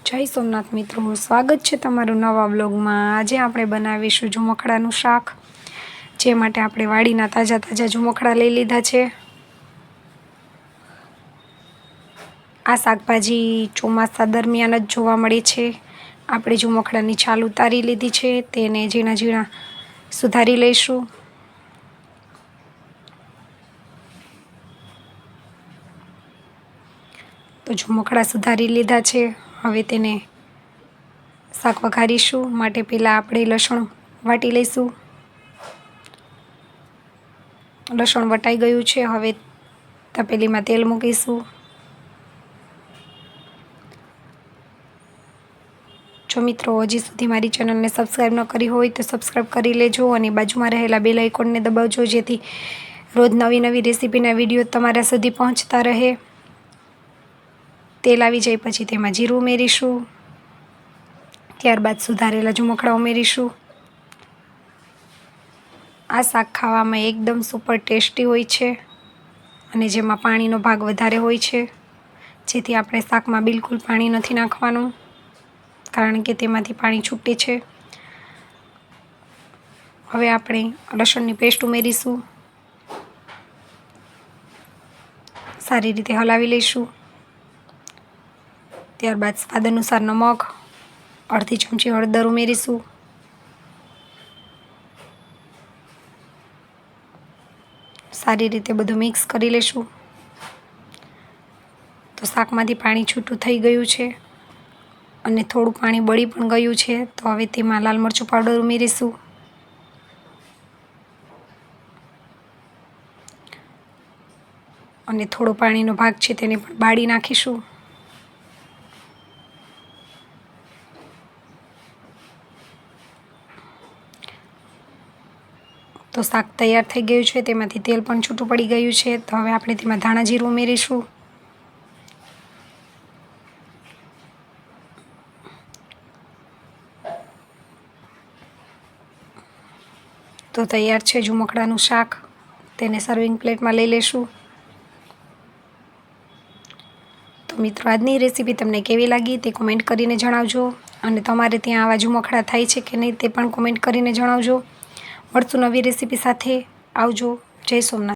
જય સોમનાથ મિત્રો, સ્વાગત છે તમારું નવા વ્લોગમાં। આજે આપણે બનાવીશું ઝુમખડાનું શાક, જે માટે આપણે વાડીના તાજા તાજા ઝુમખડા લઈ લીધા છે। આ શાકભાજી ચોમાસા દરમિયાન જ જોવા મળે છે। આપણે ઝુમખડાની છાલ ઉતારી લીધી છે, તેને ઝીણા ઝીણા સુધારી લઈશું। તો ઝુમખડા સુધારી લીધા છે, હવે તેને શાક વઘારીશું। માટે પહેલાં આપણે લસણ વાટી લઈશું। લસણ વટાઈ ગયું છે, હવે તપેલીમાં તેલ મૂકીશું। જો મિત્રો હજી સુધી મારી ચેનલને સબસ્ક્રાઈબ ન કરી હોય તો સબસ્ક્રાઈબ કરી લેજો અને બાજુમાં રહેલા બેલ આઇકોનને દબાવજો, જેથી રોજ નવી નવી રેસીપીના વિડીયો તમારા સુધી પહોંચતા રહે। તેલ આવી જાય પછી તેમાં જીરું ઉમેરીશું, ત્યારબાદ સુધારેલા ઝુમખડા ઉમેરીશું। આ શાક ખાવામાં એકદમ સુપર ટેસ્ટી હોય છે અને જેમાં પાણીનો ભાગ વધારે હોય છે, જેથી આપણે શાકમાં બિલકુલ પાણી નથી નાખવાનું, કારણ કે તેમાંથી પાણી છૂટે છે। હવે આપણે લસણની પેસ્ટ ઉમેરીશું, સારી રીતે હલાવી લઈશું। ત્યારબાદ સ્વાદ અનુસાર નમક, અડધી ચમચી હળદર ઉમેરીશું। સારી રીતે બધું મિક્સ કરી લઈશું। તો શાકમાંથી પાણી છૂટું થઈ ગયું છે અને થોડું પાણી બળી પણ ગયું છે, તો હવે તેમાં લાલ મરચું પાવડર ઉમેરીશું। અને થોડો પાણીનો ભાગ છે તેને પણ બાળી નાખીશું। તો શાક તૈયાર થઈ ગયું છે, તેમાંથી તેલ પણ છૂટું પડી ગયું છે, તો હવે આપણે તેમાં ધાણા જીરું ઉમેરીશું। તો તૈયાર છે ઝુમખડાનું શાક, તેને સર્વિંગ પ્લેટમાં લઈ લઈશું। તો મિત્રો આજની રેસીપી તમને કેવી લાગી તે કોમેન્ટ કરીને જણાવજો, અને તમારે ત્યાં આવા ઝુમખડા થાય છે કે નહીં તે પણ કોમેન્ટ કરીને જણાવજો। મળશું નવી રેસીપી સાથે, આવજો। જય સોમનાથ।